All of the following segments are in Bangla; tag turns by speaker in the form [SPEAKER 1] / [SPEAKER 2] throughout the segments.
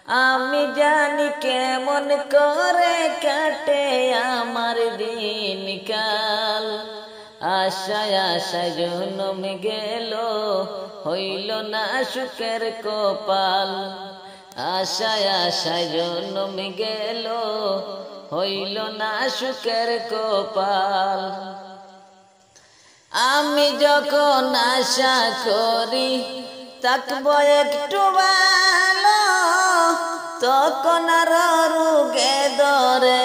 [SPEAKER 1] আমি জানি কেমন করে কাটে আমার দিনকাল। আশায় আশায় জনম গেল, হইল না সুখের কপাল। আশায় আশায় জনম গেল, হইল না সুখের কপাল। আমি যখন আশা করি থাকবো একটু ভালো, তখন আর রোগে ধরে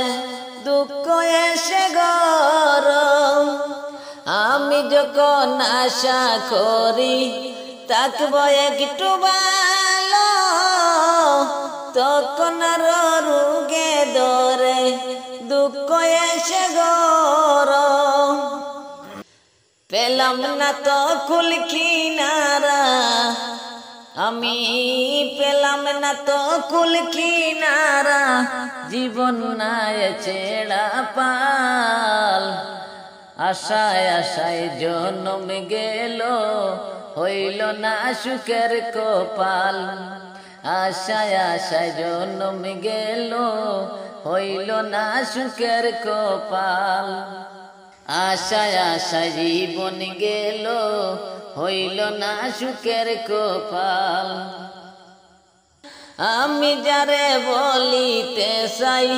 [SPEAKER 1] দুঃখ এসে গরম। আমি যখন আশা করি থাকবো একটু ভালো, তখন আর রোগে ধরে দুঃখ এসে গরম। পেলাম না তো কুল কিনারা, আমি পেলাম না তো কুল কিনারা, জীবন নাই ছেড়া পাল। আশায় আশায় জনম গেল, হইল না সুখের কপাল। আশায় আশায় জনম গেল, হইল না সুখের কপাল। আশায় আশায় জীবন গেল, হইল না সুখের কপাল। আমি যারে বলিতে চাই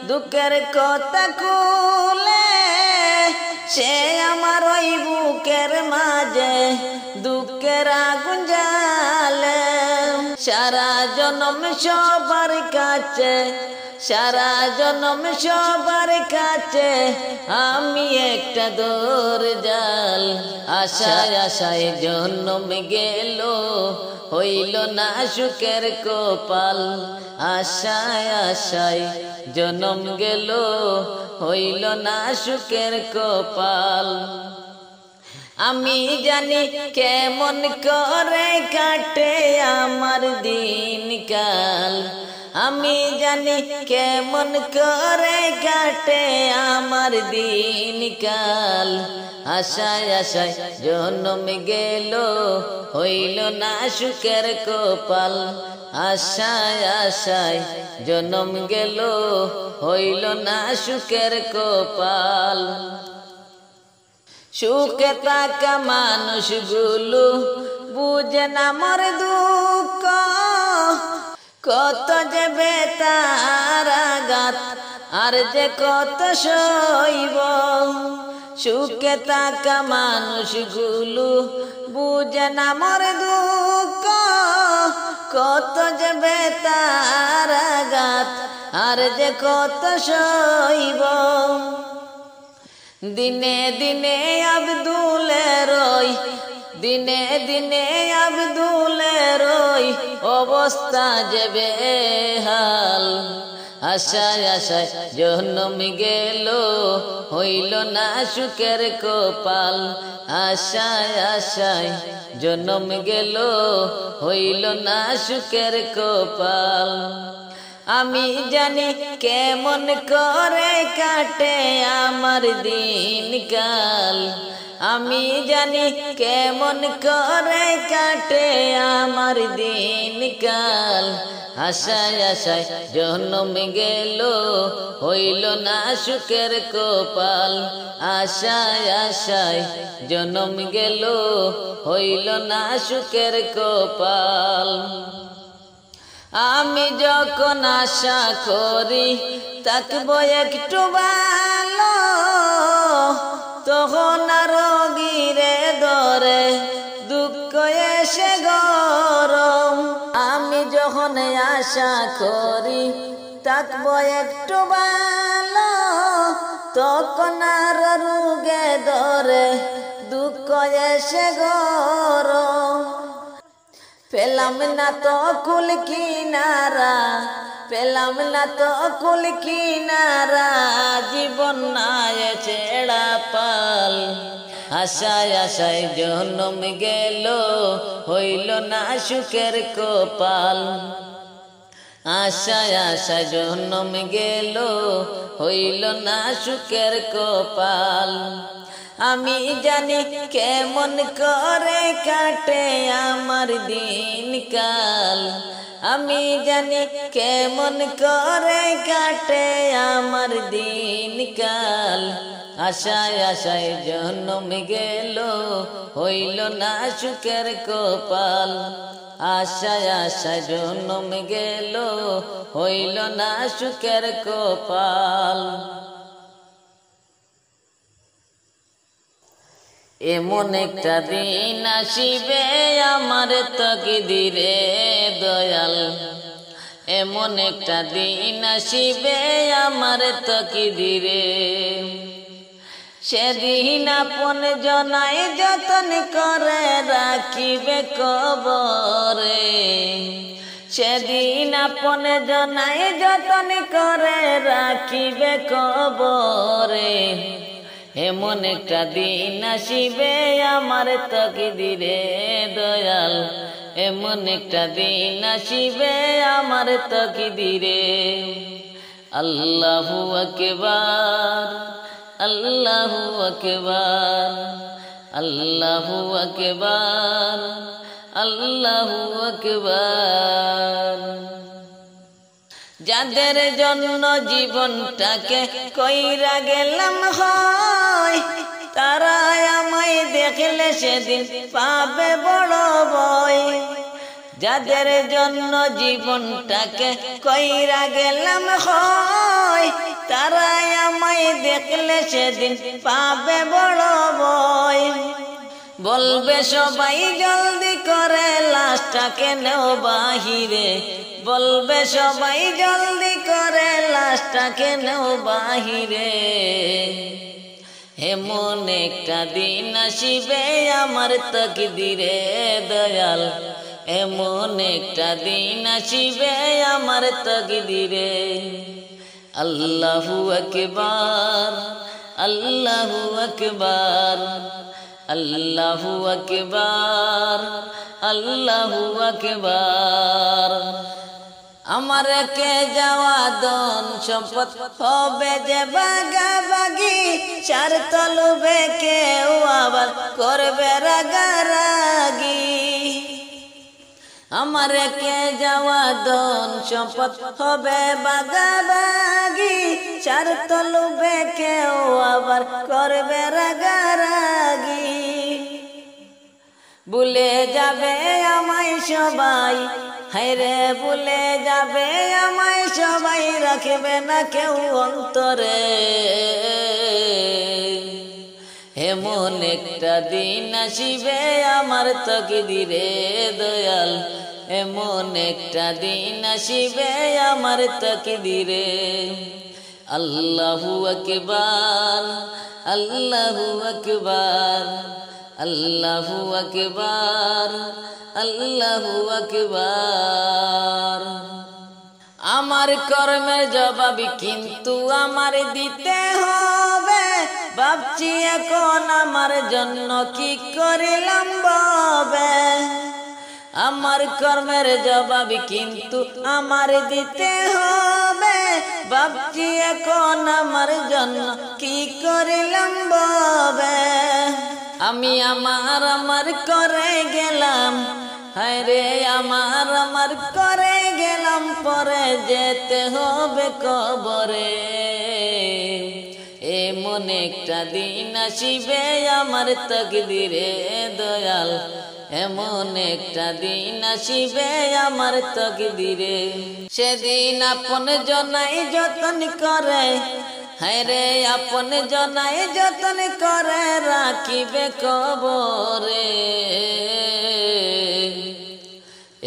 [SPEAKER 1] দুঃখের কথা খুলে, সে আমার ওই বুকের মাঝে দুঃখের আগুন জ্বালে। সারা জনম সবার কাছে, সারা জনম সবার কাছে আমি একটা দরজাল। আশায় আশায় জনম গেল, হইল না সুখের কপাল। আশায় আশায় জনম গেল, হইল না সুখের কপাল। আমি জানি কেমন করে কাটে আমার দিনকাল। আমি জানি কেমন করে কাটে আমার দিনকাল। আশায় আশায় জনম গেল, হইল না সুখের কপাল। আশায় আশায় জনম গেল, হইল না সুখের কপাল। সুখে থাকা মানুষগুলো বুঝে না মোর দুঃখ, কত যে বেতার আঘাত আর যে কত সইব। সুখে থাকা মানুষগুলো বুঝে না মোর দুঃখ, কত যে বেতার আঘাত আর যে কত সইব। দিনে দিনে আব্দুলের রই, দিনে দিনে আব্দুলের রই অবস্থা যে বেহাল। আশায় আশায় জনম গেল, হইল না সুখের কপাল। আশায় আশায় জনম গেল, হইল না সুখের কপাল। আমি জানি কেমন করে কাটে আমার দিনকাল। আমি জানি কেমন করে কাটে আমার দিনকাল। আশায় আশায় জনম গেল, হইল না সুখের কপাল। আশায় আশায় জনম গেল, হইল না সুখের কপাল। আমি যখন আশা করি থাকবো একটু ভালো, তখন আর গিরে ধরে দুঃখ এসে গরম। আমি যখন আশা করি থাকবো একটু ভালো, তখন আর রোগে ধরে দুঃখ এসে গরম। পেলাম না তো কুল কিনারা, পেলাম না তো কুল কিনারা, জীবন নাই ছেড়া পাল। আশায় আশায় জনম গেল, হইল না সুখের কপাল। আশায় আশায় জনম গেল, হইল না সুখের কপাল। আমি জানি কেমন করে কাটে আমার দিনকাল। আমি জানি কেমন করে কাটে আমার দিন কাল। আশায় আশায় জন্ম গেল, হইল না সুখের কপাল। আশায় আশায় জন্ম গেল, হইল না সুখের কপাল। এমন একটা দিন আসিবে আমার তাকদীরে দয়াল, এমন একটা দিন আসিবে আমার তাকদীরে। সেদিন আপন জনাই যতন করে রাখিবে কবরে, সেদিন আপন জনাই যতন করে রাখিবে কবরে। এমন একটা দিন আসিবে আমার তাকদীরে দয়াল, এমন একটা দিন আসিবে আমার তাকদীরে। আল্লাহু আকবার, আল্লাহু আকবার, আল্লাহু আকবার, আল্লাহু আকবার। যাদের জন্য জীবনটাকে কইরা গেলাম হয়, তারা আমায় দেখলে সেদিন পাবে বড় ভয়। যাদের জন্য জীবনটাকে কইরা গেলাম হয়, তারা আমায় দেখলে সেদিন পাবে বড় ভয়। বলবে সবাই জলদি করে লাশটাকে নেও বাহিরে, বলবে সবাই জলদি করে লাশটাকে নেও বাহিরে। এমন একটা দিন আসিবে আমার তাকদীরে দয়াল, এমন একটা দিন আসিবে আমার তাকদীরে। আল্লাহু আকবার, আল্লাহু আকবার, আল্লাহু আকবার, আল্লাহু আকবার। আমার কে যাওয়া ধন সম্পদ হবে যে ভাগাভাগি, চার তলবে কেউ আবার করবে রাগারাগি। আমার কে যাওয়া ধন সম্পদ হবে ভাগাভাগি, চার তলবে কেউ আবার করবে রাগারাগি। ভুলে যাবে আমায় সবাই, হায়রে ভুলে যাবে আমায় সবাই, রাখবে না কেউ অন্তরে। এমন একটা দিন আসিবে আমার তাকদীরে দয়াল, এমন একটা দিন আসিবে আমার তাকদীরে। আল্লাহু আকবার, আল্লাহু আকবার, আল্লাহু আকবার, আল্লাহু আকবার। আমার কর্মের জবাব কিন্তু আমার দিতে হবে, ভাবছি এখন আমার জন্য কি করিলাম ববে। আমার কর্মের জবাব কিন্তু আমার দিতে হবে, ভাবছি এখন আমার জন্য কি করিলাম ববে। আমি আমার করে গেলাম, হায়রে আমার করে গেলাম, পরে যেতে হবে কবরে। এমন একটা দিন আসিবে আমার তাকদীরে দয়াল, এমন একটা দিন আসিবে আমার তাকদীরে। সেদিন আপন জনাই যতন করে, হায়রে আপন জনাই যতন করে রাখিবে কবরে।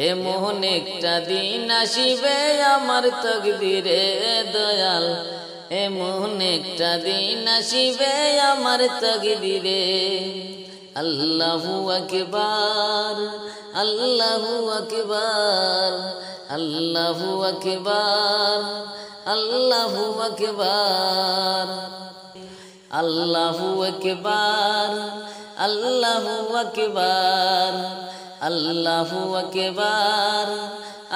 [SPEAKER 1] এমন একটা দিন আসিবে আমার তাকদীরে দয়াল, এমন একটা দিন আসিবে আমার তাকদীরে। আল্লাহু আকবার, আল্লাহু আকবার, আল্লাহু আকবার, আল্লাহু আকবার, আল্লাহু আকবার, আল্লাহু আকবার, আল্লাহু আকবার,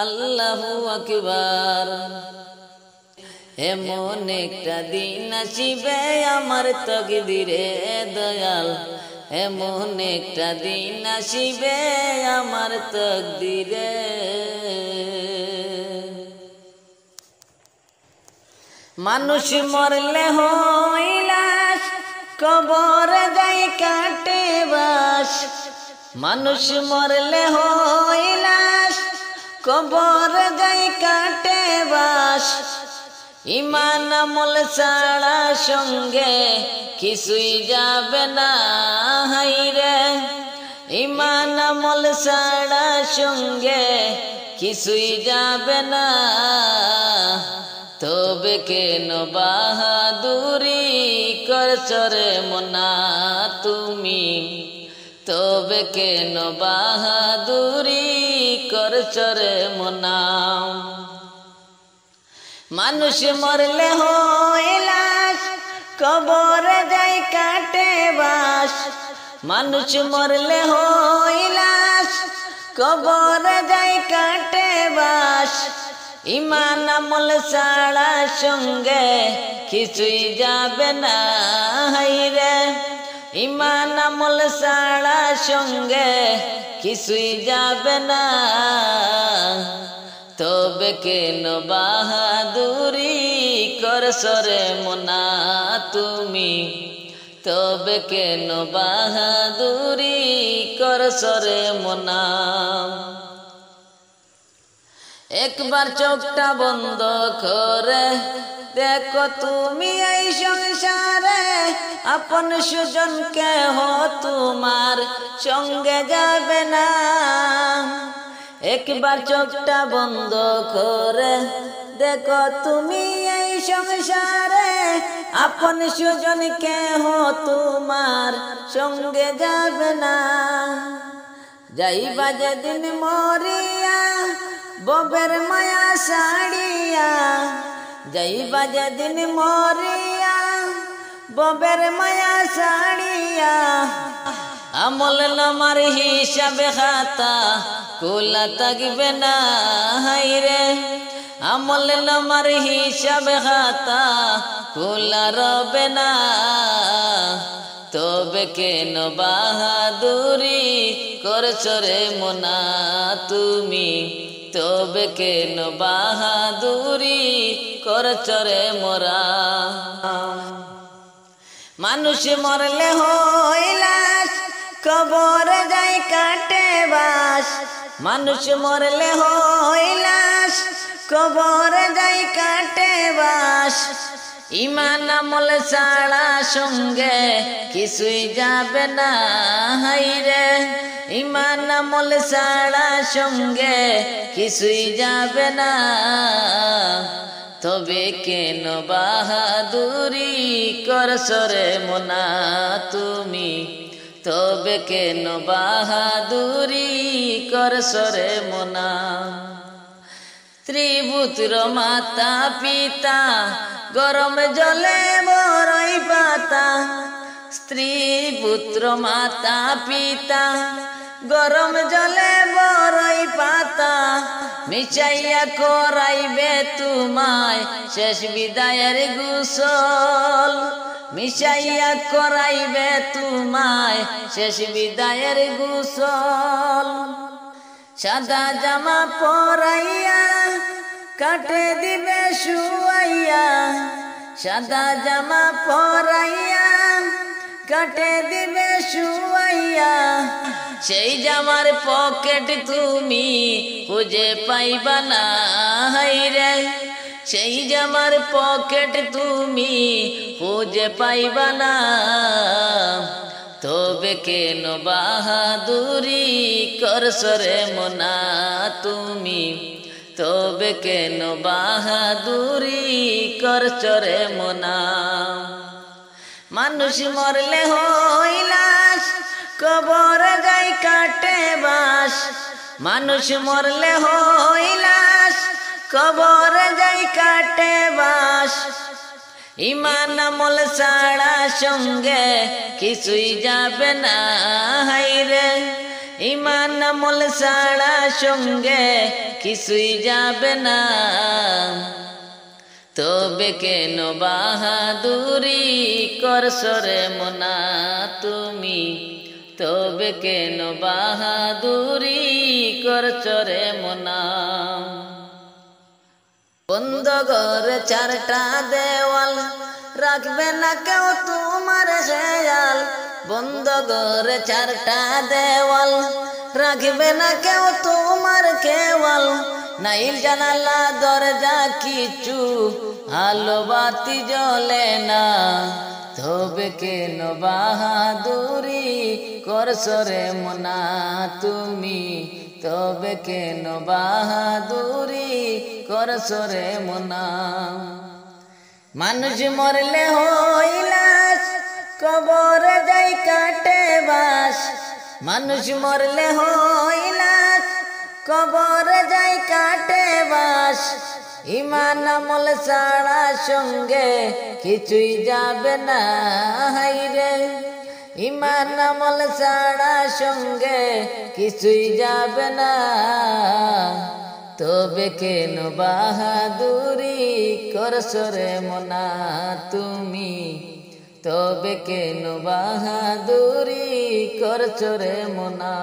[SPEAKER 1] আল্লাহু আকবার। এমন একটা দিন আসিবে আমার তাকদীরে দয়াল, এমন একটা দিন আসিবে আমার তাকদীরে। মানুষ মরলে হয় লাশ, কবর যাই কাটে বাস। মানুষ মরলে হয় লাশ, কবর যাই কাটে বাস। ইমান আমল ছাড়া সঙ্গে কিছুই যাবে না হাইরে। ইমান আমল ছাড়া সঙ্গে কিছুই যাবে না। তবে কেন বাহাদুরি করছো রে মোনা তুমি? তবে কেন বাহাদুরি করছো রে মোনা? মানুষ মরলে হয় লাশ, কবর যাই কাটে বাস। মানুষ মরলে হয় লাশ, কবর যাই কাটে বাস। ইমান আমল ছাড়া সঙ্গে কিছুই যাবে না হাইরে। ইমান আমল ছাড়া সঙ্গে কিছুই যাবে না। তবে কেন বাহাদুরি করছো রে মোনা তুমি? তবে কেন বাহাদুরি করছো রে মোনা? একবার চোখটা বন্ধ করে দেখো তুমি এই সংসারে আপন সুজন কেহ তোমার সঙ্গে যাবে না। একবার চোখটা বন্ধ করে দেখো তুমি এই সংসারে আপন সুজন কেহ তোমার সঙ্গে যাবে না। যাইবা যেদিন মরিয়া ববের মায়া সাড়িয়া, যাইবা যেদিন মরিয়া ববের মায়া সাড়িয়া। আমল নামার হিসাবে খাতা খোলা থাকবে না হাইরে। আমল নামার হিসাবে খাতা খোলা রবে না। তবে কেন বাহাদুরি করছো রে মোনা তুমি? তবে কেন বাহাদুরি করছো রে মোরা? মানুষ মরলে হয় লাশ, কবর যাই কাটে বাস। মানুষ মরলে হয় লাশ, কবর যাই কাটে বাস। ইমান আমল ছাড়া সঙ্গে কিছুই যাবে না হাইরে। ইমান আমল ছাড়া সঙ্গে কিছুই যাবে না। তবে কেন বাহাদুরি করছো রে মোনা তুমি? তবে কেন বাহাদুরি করছো রে মোনা? ত্রিপুত্র মাতা পিতা গরম জলে বরই পাতা। স্ত্রী পুত্র মাতা পিতা গরম জলে বরই পাতা। মিশাইয়া করাইবে তোমায় শেষ বিদায়ের গোসল। মিশাইয়া করাইবে তোমায় শেষ বিদায়ের গোসল। সাদা জামা পরাইয়া কাটে দিবে শুয়াইয়া। সাদা জামা পরাইয়া কাটে দিবে শুয়াইয়া। সেই জামার পকেট তুমি খুঁজে পাইবা না হাইরে। সেই জামার পকেট তুমি খুঁজে পাইবা না। তবে কেন বাহাদুরি করছো রে মোনা তুমি? তবে কেন বাহাদুরি করছো রে মোনা? মানুষ মরলে হয় লাশ, কবর যাই কাটে বাস। মানুষ মরলে হয় লাশ, কবর যাই কাটে বাস। ইমান আমল ছাড়া সঙ্গে কিছুই যাবে না হাইরে। ইমান আমল ছাড়া সঙ্গে কিছুই যাবে না। তবে কেন বাহাদুরি করছো রে মোনা তুমি? তবে কেন বাহাদুরি করছো রে মোনা? বন্ধ ঘরে চারটা দেওয়াল, রাখবে না কেউ তোমার খেয়াল। বন্ধ ঘরে চারটা দেওয়াল, রাখবে না কেউ তোমার খেয়াল। নাই জানালা দরজা কিছু, আলো বাতি জ্বলে না। তবে কেন বাহাদুরি করছো রে মোনা তুমি, তবে কেন বাহাদুরি করছো রে মোনা। মানুষ মরলে হইলাস, কবরে যাই কাটে বাস। মানুষ মরলে হইলাস, কবরে যাই কাটে বাস। ইমান আমল ছাড়া সঙ্গে কিছুই যাবে না হাইরে। ইমান আমল ছাড়া সঙ্গে কিছুই যাবে না। তবে কেন বাহাদুরি করছো রে মোনা তুমি, তবে কেন বাহাদুরি করছো রে মোনা।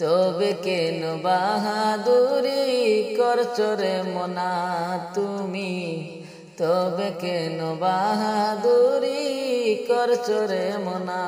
[SPEAKER 1] তবে কেন বাহাদুরি করছো রে মোনা তুমি, তবে কেন বাহাদুরি করছো রে মোনা।